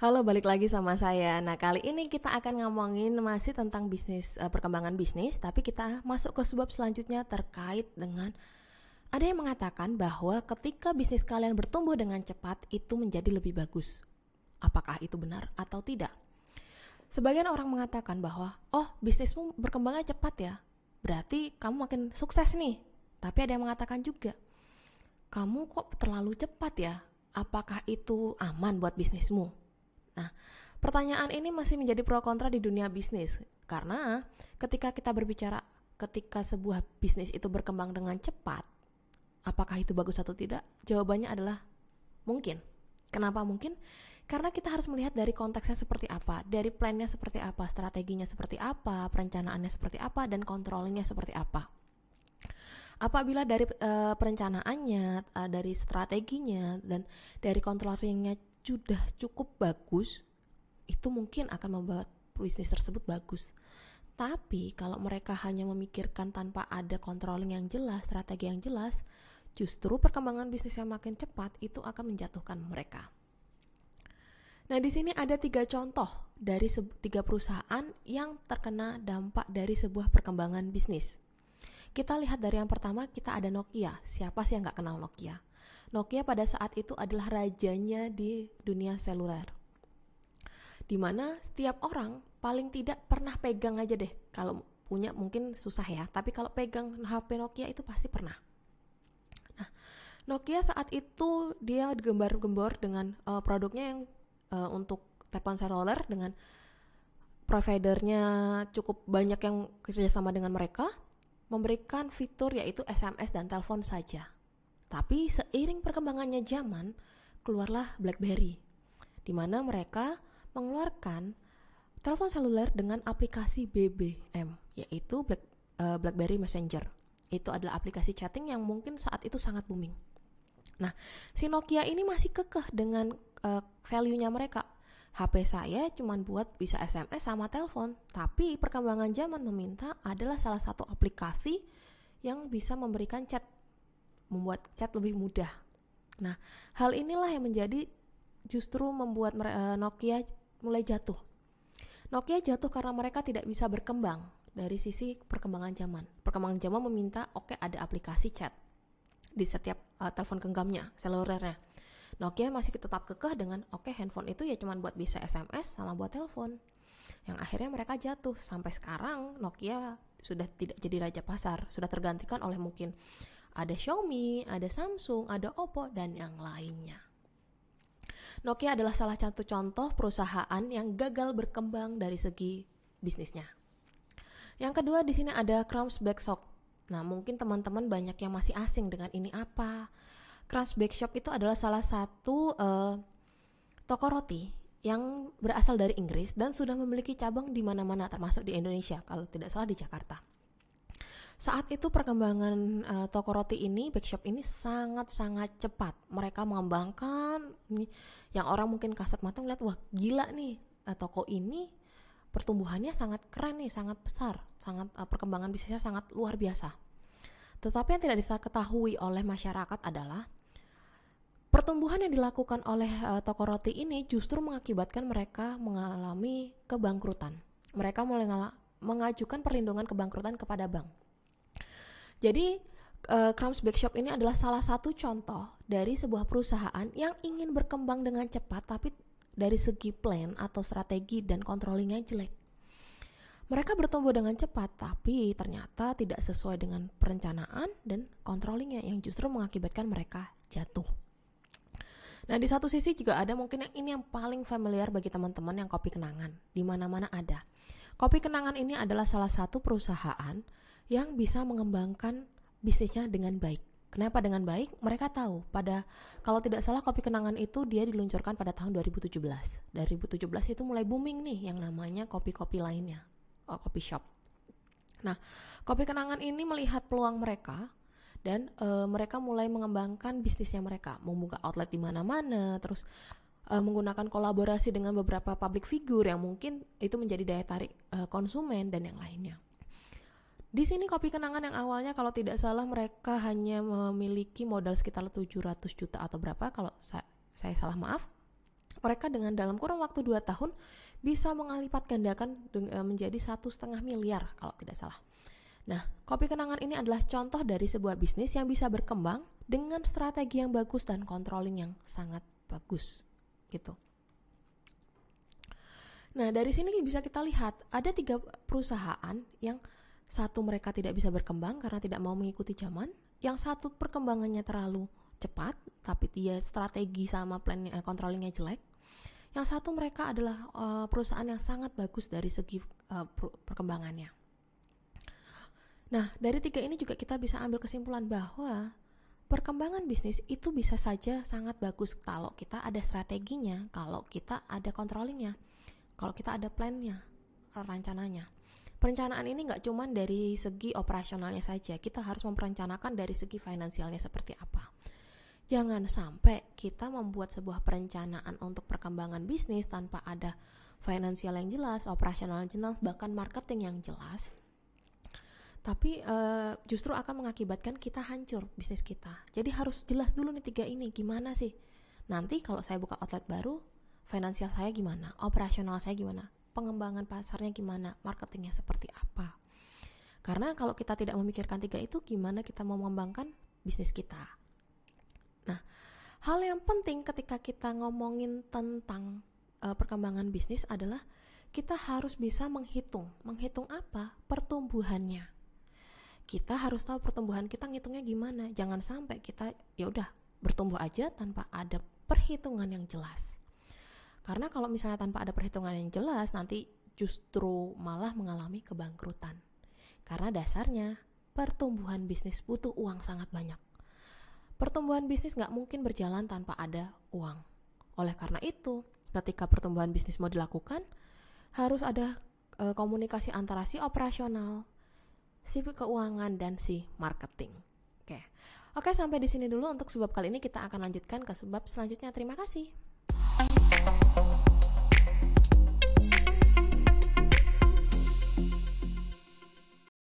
Halo, balik lagi sama saya. Nah, kali ini kita akan ngomongin masih tentang perkembangan bisnis, tapi kita masuk ke sebab selanjutnya terkait dengan ada yang mengatakan bahwa ketika bisnis kalian bertumbuh dengan cepat itu menjadi lebih bagus. Apakah itu benar atau tidak? Sebagian orang mengatakan bahwa, oh, bisnismu berkembangnya cepat ya, berarti kamu makin sukses nih. Tapi ada yang mengatakan juga, kamu kok terlalu cepat ya? Apakah itu aman buat bisnismu? Nah, pertanyaan ini masih menjadi pro kontra di dunia bisnis. Karena ketika kita berbicara ketika sebuah bisnis itu berkembang dengan cepat, apakah itu bagus atau tidak? Jawabannya adalah mungkin. Kenapa mungkin? Karena kita harus melihat dari konteksnya seperti apa, dari plannya seperti apa, strateginya seperti apa, perencanaannya seperti apa, dan controllingnya seperti apa. Apabila dari perencanaannya, dari strateginya, dan dari controllingnya sudah cukup bagus, itu mungkin akan membuat bisnis tersebut bagus. Tapi kalau mereka hanya memikirkan tanpa ada controlling yang jelas, strategi yang jelas, justru perkembangan bisnis yang makin cepat itu akan menjatuhkan mereka. Nah, di sini ada 3 contoh dari 3 perusahaan yang terkena dampak dari sebuah perkembangan bisnis. Kita lihat dari yang pertama, kita ada Nokia. Siapa sih yang gak kenal Nokia? Nokia pada saat itu adalah rajanya di dunia seluler, dimana setiap orang paling tidak pernah pegang aja deh. Kalau punya mungkin susah ya, tapi kalau pegang HP Nokia itu pasti pernah. Nah, Nokia saat itu dia gembar-gembor dengan produknya yang untuk telepon seluler, dengan providernya cukup banyak yang kerjasama dengan mereka, memberikan fitur yaitu SMS dan telepon saja. Tapi seiring perkembangannya zaman, keluarlah BlackBerry, di mana mereka mengeluarkan telepon seluler dengan aplikasi BBM, yaitu BlackBerry Messenger. Itu adalah aplikasi chatting yang mungkin saat itu sangat booming. Nah, si Nokia ini masih kekeh dengan value-nya mereka. HP saya cuma buat bisa SMS sama telepon, tapi perkembangan zaman meminta adalah salah satu aplikasi yang bisa memberikan chat, membuat chat lebih mudah. Nah, hal inilah yang menjadi justru membuat Nokia mulai jatuh. Nokia jatuh karena mereka tidak bisa berkembang dari sisi perkembangan zaman. Perkembangan zaman meminta ada aplikasi chat di setiap telepon genggamnya, selulernya. Nokia masih tetap kekeh dengan handphone itu ya cuma buat bisa SMS sama buat telepon. Yang akhirnya mereka jatuh. Sampai sekarang Nokia sudah tidak jadi raja pasar, sudah tergantikan oleh mungkin ada Xiaomi, ada Samsung, ada Oppo, dan yang lainnya. Nokia adalah salah satu contoh perusahaan yang gagal berkembang dari segi bisnisnya. Yang kedua di sini ada Krams Bakeshop. Nah, mungkin teman-teman banyak yang masih asing dengan ini apa. Krams Bakeshop itu adalah salah satu toko roti yang berasal dari Inggris dan sudah memiliki cabang di mana-mana termasuk di Indonesia, kalau tidak salah di Jakarta. Saat itu perkembangan toko roti ini, bakeshop ini sangat-sangat cepat. Mereka mengembangkan ini, yang orang mungkin kasat mata melihat, wah gila nih, toko ini pertumbuhannya sangat keren nih, sangat besar, perkembangan bisnisnya sangat luar biasa. Tetapi yang tidak diketahui oleh masyarakat adalah pertumbuhan yang dilakukan oleh toko roti ini justru mengakibatkan mereka mengalami kebangkrutan. Mereka mulai mengajukan perlindungan kebangkrutan kepada bank. Jadi Krams Bakeshop ini adalah salah satu contoh dari sebuah perusahaan yang ingin berkembang dengan cepat, tapi dari segi plan atau strategi dan controllingnya jelek. Mereka bertumbuh dengan cepat, tapi ternyata tidak sesuai dengan perencanaan dan controllingnya yang justru mengakibatkan mereka jatuh. Nah, di satu sisi juga ada mungkin yang ini yang paling familiar bagi teman-teman yang Kopi Kenangan. Di mana-mana ada. Kopi Kenangan ini adalah salah satu perusahaan yang bisa mengembangkan bisnisnya dengan baik. Kenapa dengan baik? Mereka tahu kalau tidak salah Kopi Kenangan itu dia diluncurkan pada tahun 2017. 2017 itu mulai booming nih yang namanya kopi-kopi lainnya, kopi shop. Nah, Kopi Kenangan ini melihat peluang mereka dan mereka mulai mengembangkan bisnisnya mereka, membuka outlet di mana-mana, terus menggunakan kolaborasi dengan beberapa public figure yang mungkin itu menjadi daya tarik konsumen dan yang lainnya. Di sini Kopi Kenangan yang awalnya kalau tidak salah mereka hanya memiliki modal sekitar 700 juta atau berapa, kalau saya salah maaf. Mereka dengan dalam kurun waktu 2 tahun bisa mengalipat gandakan menjadi 1,5 miliar kalau tidak salah. Nah, Kopi Kenangan ini adalah contoh dari sebuah bisnis yang bisa berkembang dengan strategi yang bagus dan controlling yang sangat bagus gitu. Nah, dari sini bisa kita lihat ada 3 perusahaan yang satu mereka tidak bisa berkembang karena tidak mau mengikuti zaman, yang satu perkembangannya terlalu cepat tapi dia strategi sama plan controllingnya jelek, yang satu mereka adalah perusahaan yang sangat bagus dari segi perkembangannya. Nah, dari 3 ini juga kita bisa ambil kesimpulan bahwa perkembangan bisnis itu bisa saja sangat bagus kalau kita ada strateginya, kalau kita ada controllingnya, kalau kita ada plannya, rencananya. Perencanaan ini nggak cuma dari segi operasionalnya saja, kita harus memperencanakan dari segi finansialnya seperti apa. Jangan sampai kita membuat sebuah perencanaan untuk perkembangan bisnis tanpa ada finansial yang jelas, operasional yang jelas, bahkan marketing yang jelas. Tapi justru akan mengakibatkan kita hancur bisnis kita. Jadi harus jelas dulu nih 3 ini, gimana sih? Nanti kalau saya buka outlet baru, finansial saya gimana? Operasional saya gimana? Pengembangan pasarnya gimana, marketingnya seperti apa. Karena kalau kita tidak memikirkan 3 itu, gimana kita mau mengembangkan bisnis kita. Nah, hal yang penting ketika kita ngomongin tentang perkembangan bisnis adalah kita harus bisa menghitung apa? Pertumbuhannya. Kita harus tahu pertumbuhan kita ngitungnya gimana. Jangan sampai kita ya udah bertumbuh aja tanpa ada perhitungan yang jelas. Karena kalau misalnya tanpa ada perhitungan yang jelas, nanti justru malah mengalami kebangkrutan. Karena dasarnya pertumbuhan bisnis butuh uang sangat banyak. Pertumbuhan bisnis nggak mungkin berjalan tanpa ada uang. Oleh karena itu, ketika pertumbuhan bisnis mau dilakukan, harus ada komunikasi antara si operasional, si keuangan, dan si marketing. Oke, sampai di sini dulu untuk sebab kali ini. Kita akan lanjutkan ke sebab selanjutnya. Terima kasih.